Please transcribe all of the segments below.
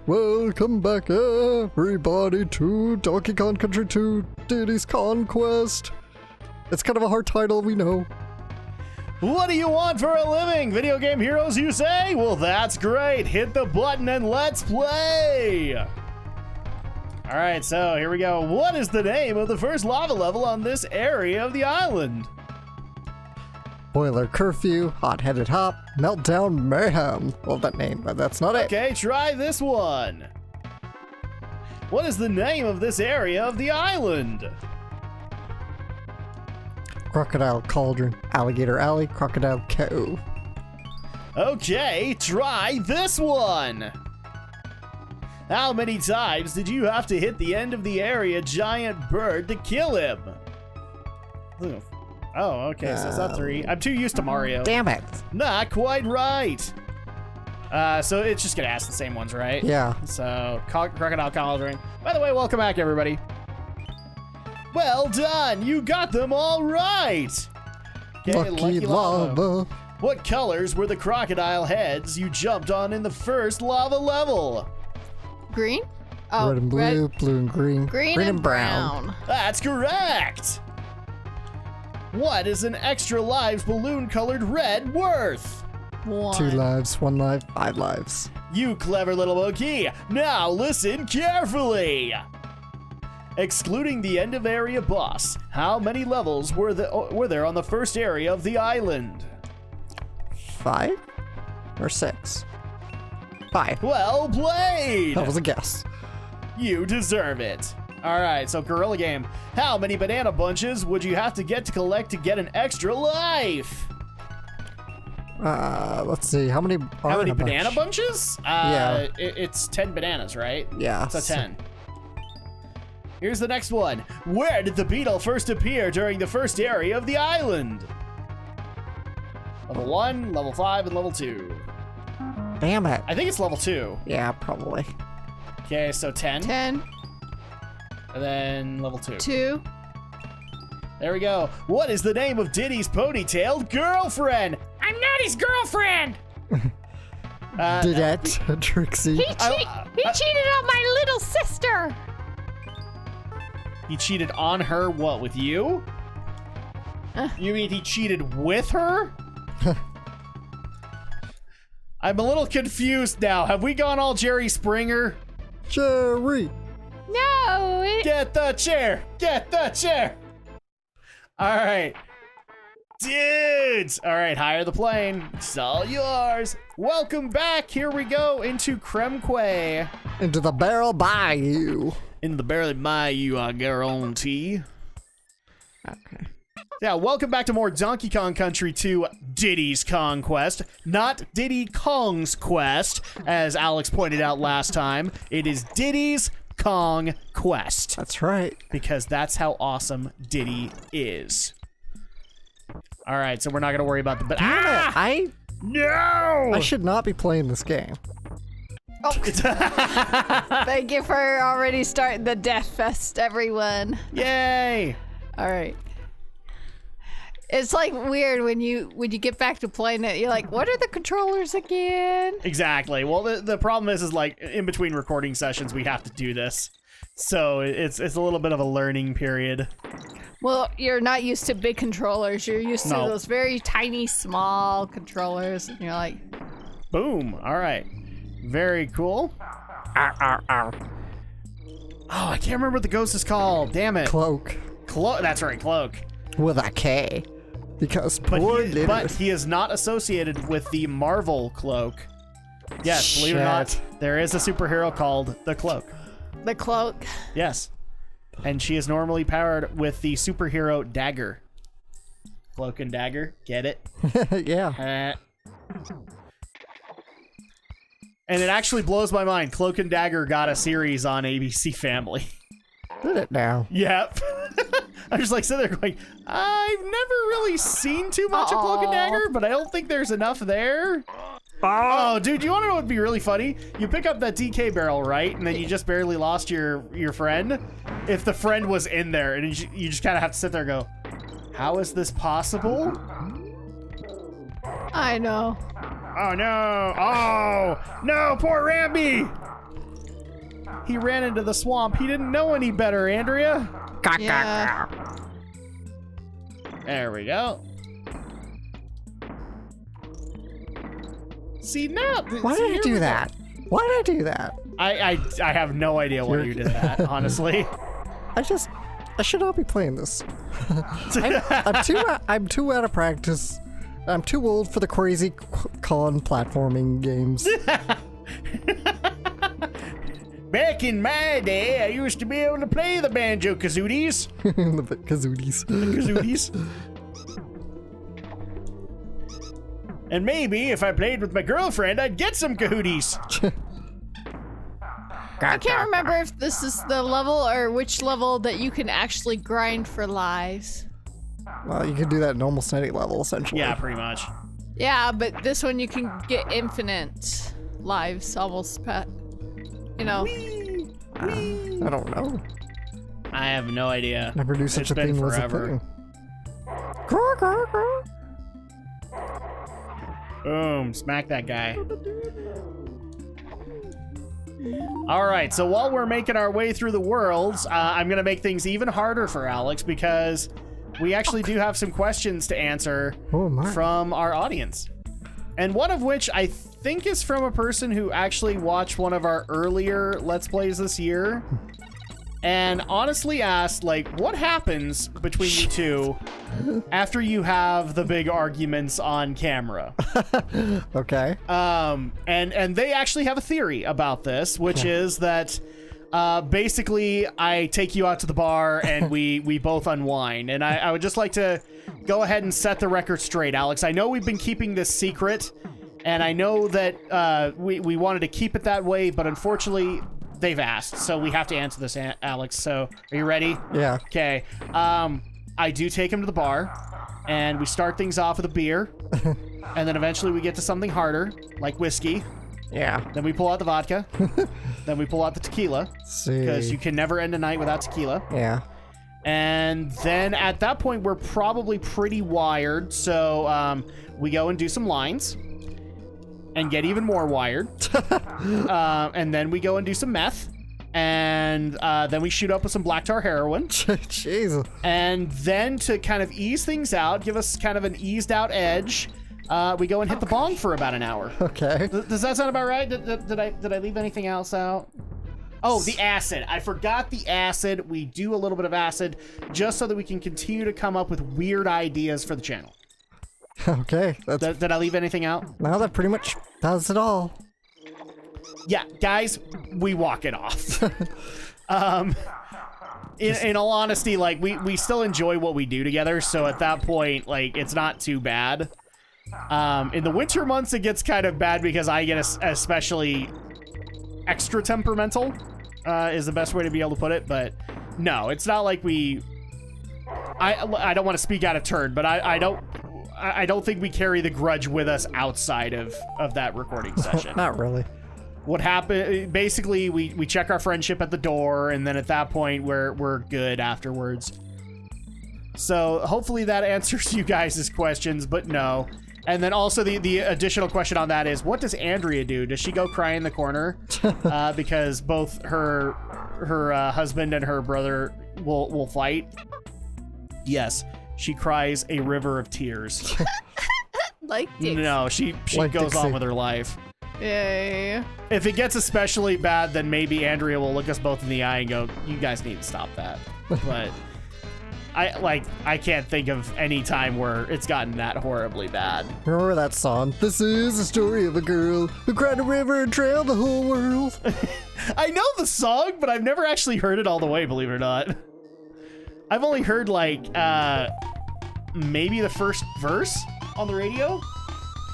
Welcome back, everybody, to Donkey Kong Country 2 Diddy's Conquest. It's kind of a hard title, we know. What do you want for a living? Video game heroes, you say? Well, that's great. Hit the button and let's play. All right, so here we go. What is the name of the first lava level on this area of the island? Boiler Curfew, Hot-Headed Hop, Meltdown Mayhem. Well, that name, but that's not it. Okay, try this one. What is the name of this area of the island? Crocodile Cauldron, Alligator Alley, Crocodile Cove. Okay, try this one. How many times did you have to hit the end of the area giant bird to kill him? Oh, okay, so it's not 3. I'm too used to Mario. Damn it. Not quite right. So it's just gonna ask the same ones, right? Yeah. So, Crocodile Cauldron. By the way, welcome back, everybody. Well done, you got them all right. Okay, Lucky lava. What colors were the crocodile heads you jumped on in the first lava level? Green? Oh, red and blue, blue and green. Green and brown. That's correct. What is an extra lives balloon colored red worth? 1. 2 lives, 1 life, 5 lives. You clever little monkey. Now listen carefully. Excluding the end of area boss, how many levels were there on the first area of the island? 5 or 6? 5. Well played. That was a guess. You deserve it. All right, so Gorilla Game. How many banana bunches would you have to collect to get an extra life? Let's see. How many banana bunches? Yeah. It's 10 bananas, right? Yeah. So 10. Here's the next one. Where did the beetle first appear during the first area of the island? Level 1, level 5, and level 2. Damn it. I think it's level 2. Yeah, probably. Okay, so 10. 10. And then level 2. 2. There we go. What is the name of Diddy's ponytailed girlfriend? I'm not his girlfriend! Didette, Trixie. He cheated on my little sister. He cheated on her, what, with you? You mean he cheated with her? I'm a little confused now. Have we gone all Jerry Springer? Jerry. No. Get the chair! Get the chair! All right. Dudes! All right, hire the plane. It's all yours. Welcome back. Here we go into Kremque. Into the Barrel Bayou. In the barrel bayou, I guarantee. Okay. Yeah, welcome back to more Donkey Kong Country 2 Diddy's Conquest. Not Diddy Kong's Quest, as Alex pointed out last time. It is Diddy's Kong Quest. That's right. Because that's how awesome Diddy is. All right, so we're not going to worry about the... No! I should not be playing this game. Oh. Thank you for already starting the Death Fest, everyone. Yay! All right. It's like weird when you get back to playing it. You're like, what are the controllers again? Exactly. Well, the problem is like in between recording sessions we have to do this, so it's a little bit of a learning period. Well, you're not used to big controllers. You're used to those very tiny, small controllers, and you're like, boom. All right. Very cool. Oh, I can't remember what the ghost is called. Damn it. Cloak. That's right, Cloak. With a K. Because but he is not associated with the Marvel Cloak. Yes, believe it or not, there is a superhero called the Cloak. The Cloak. Yes. And she is normally powered with the superhero Dagger. Cloak and Dagger. Get it? Yeah. And it actually blows my mind. Cloak and Dagger got a series on ABC Family. Did it now? Yep. I'm just like sitting there going, I've never really seen too much of Cloak and Dagger, but I don't think there's enough there. Oh, dude, you want to know what would be really funny? You pick up that DK barrel, right? And then you just barely lost your friend. If the friend was in there, and you just kind of have to sit there and go, how is this possible? I know. Oh no! Oh no! Poor Ramby! He ran into the swamp. He didn't know any better, Andrea. Yeah. There we go. See now. Why did I do that? Why did I do that? I have no idea why you did that, honestly. I should not be playing this. I'm too out of practice. I'm too old for the crazy con platforming games. Back in my day, I used to be able to play the banjo-kazooties. The kazooties. Kazooties. And maybe if I played with my girlfriend, I'd get some kahooties. I can't remember if this is the level or which level that you can actually grind for lives. Well, you can do that in almost any level, essentially. Yeah, pretty much. Yeah, but this one you can get infinite lives, almost, Pat. You know. I don't know. I have no idea. Never knew such a thing was a thing. Boom, smack that guy. All right, so while we're making our way through the worlds, I'm gonna make things even harder for Alex because we actually do have some questions to answer from our audience. And one of which I think is from a person who actually watched one of our earlier Let's Plays this year and honestly asked, like, what happens between you two after you have the big arguments on camera? Okay. And they actually have a theory about this, which is that basically I take you out to the bar and we both unwind. And I would just like to go ahead and set the record straight, Alex. I know we've been keeping this secret, and I know that we wanted to keep it that way, but unfortunately they've asked, so we have to answer this, Alex. So are you ready? Yeah. Okay. I do take him to the bar, and we start things off with a beer, and then eventually we get to something harder, like whiskey. Yeah. Then we pull out the vodka. Then we pull out the tequila, because you can never end a night without tequila. Yeah. And then at that point, we're probably pretty wired, so we go and do some lines and get even more wired. And then we go and do some meth. And then we shoot up with some black tar heroin. Jesus. And then to kind of ease things out, give us kind of an eased out edge, we go and hit the bong for about an hour. Okay. Does that sound about right? Did I leave anything else out? Oh, the acid. I forgot the acid. We do a little bit of acid just so that we can continue to come up with weird ideas for the channel. Okay. Did I leave anything out? Now that pretty much does it all. Yeah, guys, we walk it off. In all honesty, like we still enjoy what we do together, so at that point, like, it's not too bad. In the winter months, it gets kind of bad because I get especially extra temperamental, is the best way to be able to put it. But no, it's not like I don't want to speak out of turn, but I don't think we carry the grudge with us outside of that recording session. Not really. What happened, basically, we check our friendship at the door, and then at that point, we're good afterwards. So hopefully that answers you guys' questions, but no. And then also the additional question on that is, what does Andrea do? Does she go cry in the corner? Because both her husband and her brother will fight? Yes, she cries a river of tears. Like Dixie. No, she Like goes Dixie. on with her life. Yeah. If it gets especially bad, then maybe Andrea will look us both in the eye and go, you guys need to stop that. But I can't think of any time where it's gotten that horribly bad. Remember that song? This is the story of a girl who cried a river and trailed the whole world. I know the song, but I've never actually heard it all the way, believe it or not. I've only heard, like, maybe the first verse on the radio.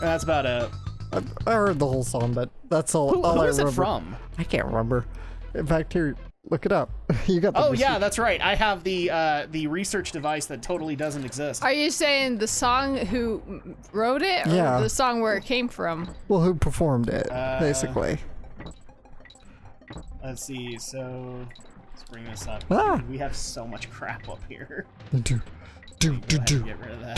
And that's about it. I heard the whole song, but that's all. Who I is remember. it from? I can't remember. In fact, here, look it up. You got the Oh receipt. yeah, that's right. I have the research device that totally doesn't exist. Are you saying the song who wrote it, or Yeah. the song where it came from? Well, who performed it, basically. Let's see. So let's bring this up. Ah. We have so much crap up here. Get rid of that.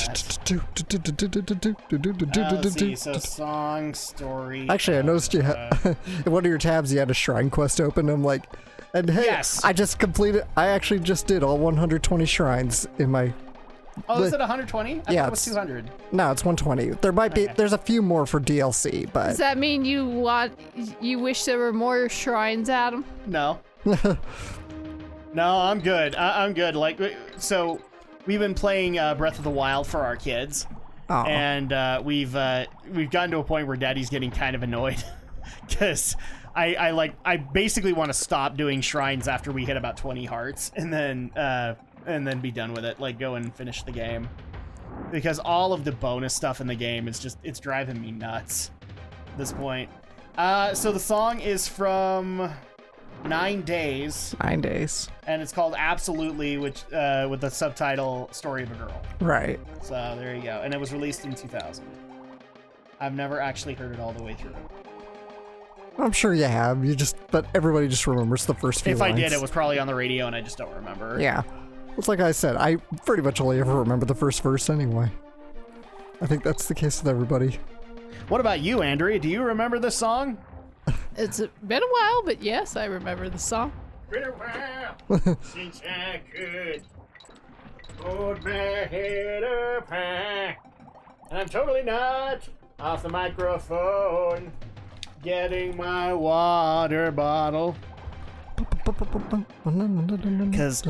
Let's see, so song, story. Actually, I noticed you had in one of your tabs you had a shrine quest open. I'm like, and hey, yes. I just completed. I actually just did all 120 shrines in my. Oh, is it 120? I yeah, thought it was 200. No, it's 120. There might be. There's a few more for DLC, but. Does that mean you wish there were more shrines, Adam? No. No, I'm good. I'm good. Like, so we've been playing Breath of the Wild for our kids, and we've gotten to a point where Daddy's getting kind of annoyed because I basically want to stop doing shrines after we hit about 20 hearts, and then be done with it. Like, go and finish the game, because all of the bonus stuff in the game is it's driving me nuts at this point. So the song is from 9 Days. 9 Days. And it's called Absolutely, which with the subtitle Story of a Girl. Right. So there you go. And it was released in 2000. I've never actually heard it all the way through. I'm sure you have. But everybody just remembers the first few lines. lines. I did, it was probably on the radio and I just don't remember. Yeah. It's like I said, I pretty much only ever remember the first verse anyway. I think that's the case with everybody. What about you, Andrea? Do you remember this song? It's been a while, but yes, I remember the song. Been a while since I could hold my head up high. And I'm totally not off the microphone getting my water bottle. Because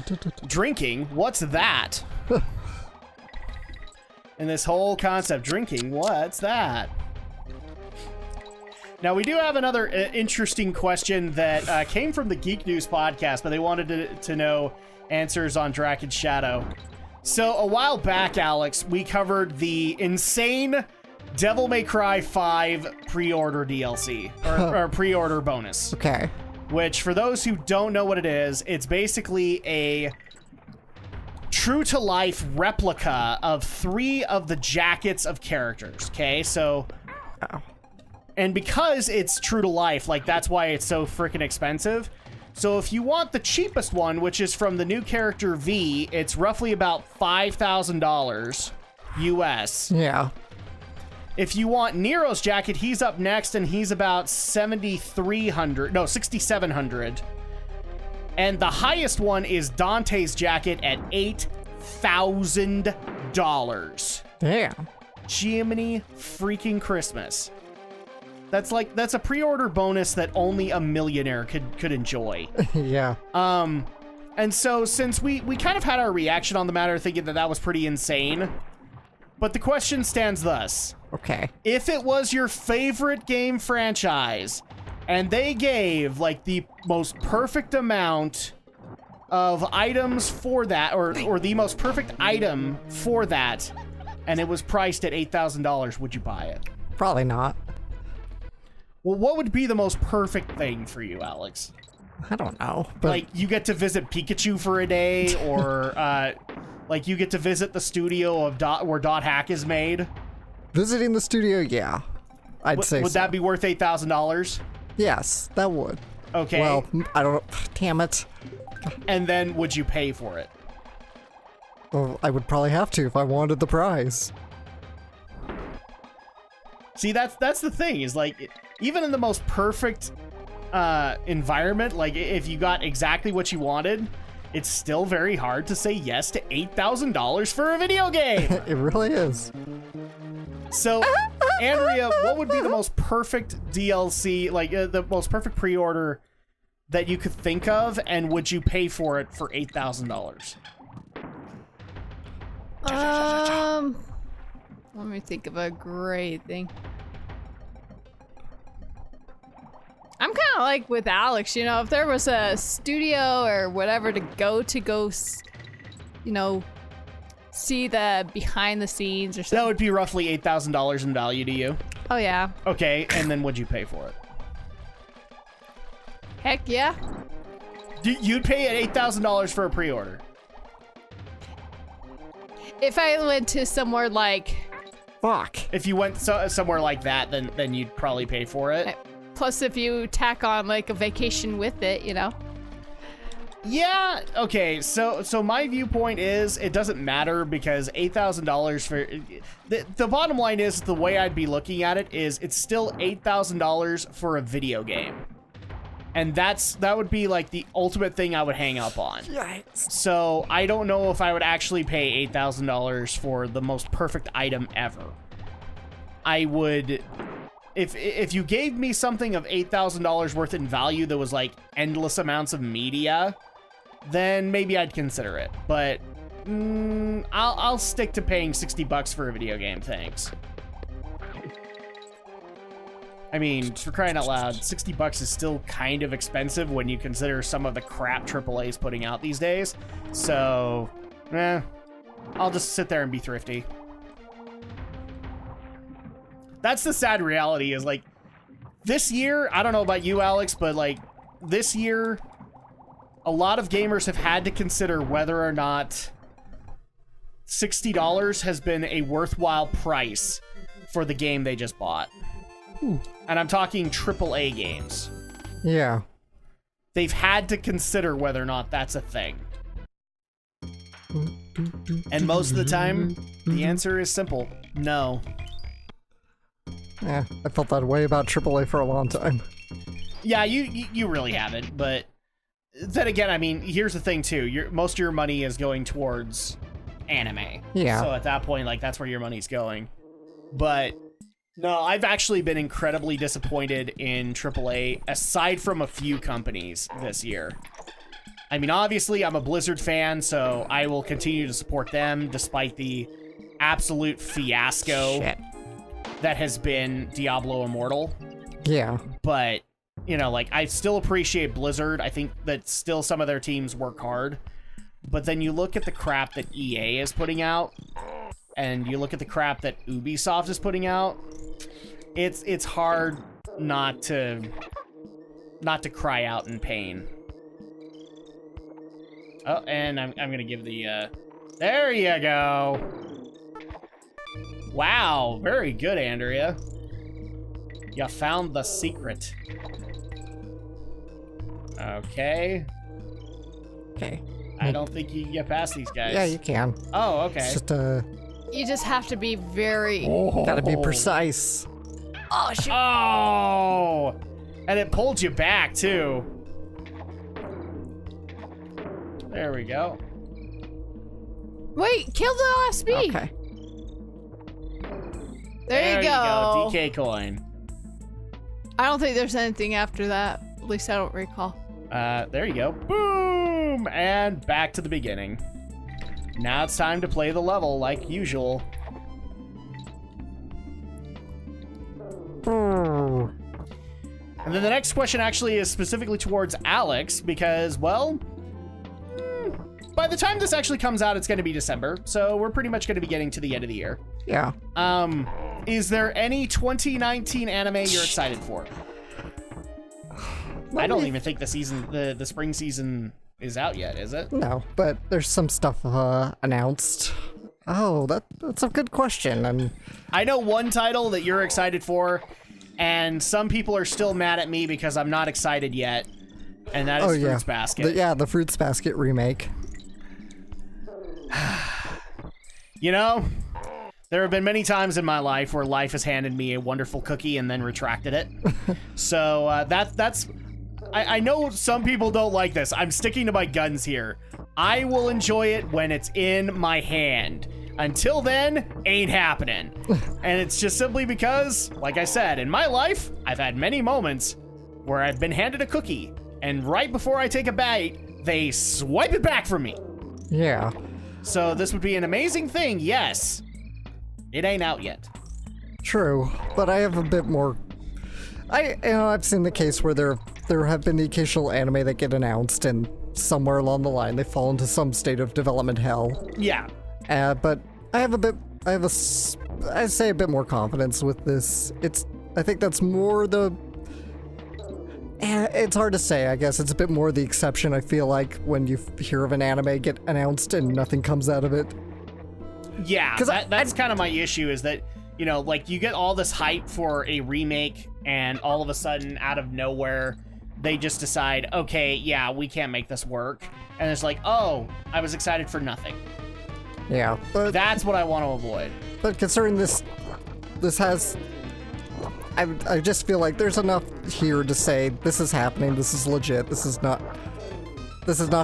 drinking, what's that? And this whole concept, drinking, what's that? Now, we do have another interesting question that came from the Geek News podcast, but they wanted to know answers on Drak and Shadow. So, a while back, Alex, we covered the insane Devil May Cry 5 pre-order DLC, or pre-order bonus. Okay. Which, for those who don't know what it is, it's basically a true-to-life replica of 3 of the jackets of characters, okay? So... Oh. And because it's true to life, like, that's why it's so freaking expensive. So if you want the cheapest one, which is from the new character V, it's roughly about $5,000 US. Yeah. If you want Nero's jacket, he's up next, and he's about 6,700. And the highest one is Dante's jacket at $8,000. Damn. Jiminy freaking Christmas. That's a pre-order bonus that only a millionaire could enjoy. Yeah. And so since we kind of had our reaction on the matter, thinking that was pretty insane, but the question stands thus. Okay. If it was your favorite game franchise and they gave like the most perfect amount of items for that, or the most perfect item for that, and it was priced at $8,000, would you buy it? Probably not. Well, what would be the most perfect thing for you, Alex? I don't know. But... Like, you get to visit Pikachu for a day, or, like, you get to visit the studio of where Dot Hack is made? Visiting the studio, yeah. I'd say Would so. that be worth $8,000? Yes, that would. Okay. Well, I don't know. Damn it. And then, would you pay for it? Well, I would probably have to if I wanted the prize. See, that's the thing, is like, even in the most perfect environment, like if you got exactly what you wanted, it's still very hard to say yes to $8,000 for a video game. It really is. So, Andrea, what would be the most perfect DLC, like the most perfect pre-order that you could think of, and would you pay for it for $8,000? Let me think of a great thing. I'm kind of like with Alex, you know, if there was a studio or whatever to go, you know, see the behind the scenes or something. That would be roughly $8,000 in value to you. Oh, yeah. Okay, and then would you pay for it? Heck yeah. You'd pay $8,000 for a pre-order? If I went to somewhere like... Fuck. If you went somewhere like that, then you'd probably pay for it. Plus, if you tack on like a vacation with it, you know. Yeah, okay, so my viewpoint is it doesn't matter because $8,000 for... The bottom line is the way I'd be looking at it is it's still $8,000 for a video game. And that would be like the ultimate thing I would hang up on. Yikes. So I don't know if I would actually pay $8,000 for the most perfect item ever. I would... If you gave me something of $8,000 worth in value that was like endless amounts of media, then maybe I'd consider it. But I'll stick to paying $60 for a video game, thanks. I mean, for crying out loud, $60 is still kind of expensive when you consider some of the crap AAA's putting out these days. So, I'll just sit there and be thrifty. That's the sad reality is, like, this year, I don't know about you, Alex, but, like, this year, a lot of gamers have had to consider whether or not $60 has been a worthwhile price for the game they just bought. Ooh. And I'm talking AAA games. Yeah. They've had to consider whether or not that's a thing. And most of the time, the answer is simple. No. Yeah, I felt that way about AAA for a long time. Yeah, you really haven't, but then again, I mean, here's the thing too. Most of your money is going towards anime. Yeah. So at that point, like, that's where your money's going. But no, I've actually been incredibly disappointed in AAA, aside from a few companies this year. I mean, obviously, I'm a Blizzard fan, so I will continue to support them despite the absolute fiasco that has been Diablo Immortal. Yeah. But, you know, like, I still appreciate Blizzard. I think that still some of their teams work hard. But then you look at the crap that EA is putting out, and you look at the crap that Ubisoft is putting out, it's hard not to cry out in pain. Oh, and I'm gonna give the there you go. Wow, very good, Andrea. You found the secret. Okay. Okay. I don't think you can get past these guys. Yeah, you can. Oh, okay. It's just You just have to be very... gotta be precise. Oh, shoot. Oh! And it pulled you back, too. There we go. Wait, kill the last bee. Okay. There you go. DK coin. I don't think there's anything after that. At least I don't recall. There you go. Boom! And back to the beginning. Now it's time to play the level like usual. And then the next question actually is specifically towards Alex because, well, by the time this actually comes out, it's going to be December. So we're pretty much going to be getting to the end of the year. Yeah. Is there any 2019 anime you're excited for? I don't even think the spring season is out yet, is it? No, but there's some stuff announced. Oh, that's a good question. I know one title that you're excited for, and some people are still mad at me because I'm not excited yet, and that is Fruits Basket. The Fruits Basket remake. You know, there have been many times in my life where life has handed me a wonderful cookie and then retracted it. So that's... I know some people don't like this. I'm sticking to my guns here. I will enjoy it when it's in my hand. Until then, ain't happening. And it's just simply because, like I said, in my life, I've had many moments where I've been handed a cookie, and right before I take a bite, they swipe it back from me. Yeah. So this would be an amazing thing, yes. It ain't out yet. True, but I have a bit more... I've seen the case where there have been the occasional anime that get announced, and somewhere along the line they fall into some state of development hell. Yeah. But I'd say a bit more confidence with this. I think that's more the... it's hard to say, I guess. It's a bit more the exception, I feel like, when you hear of an anime get announced and nothing comes out of it. Yeah, that's kind of my issue, is that, you know, like, you get all this hype for a remake, and all of a sudden, out of nowhere, they just decide, okay, yeah, we can't make this work. And it's like, oh, I was excited for nothing. Yeah, but That's what I want to avoid. But considering this has, I just feel like there's enough here to say this is happening, this is legit, this is not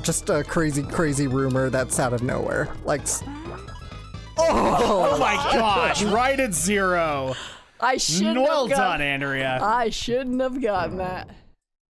just a crazy rumor that's out of nowhere. Like, Oh my gosh, right at 0. I shouldn't Well have done, Andrea. I shouldn't have gotten that.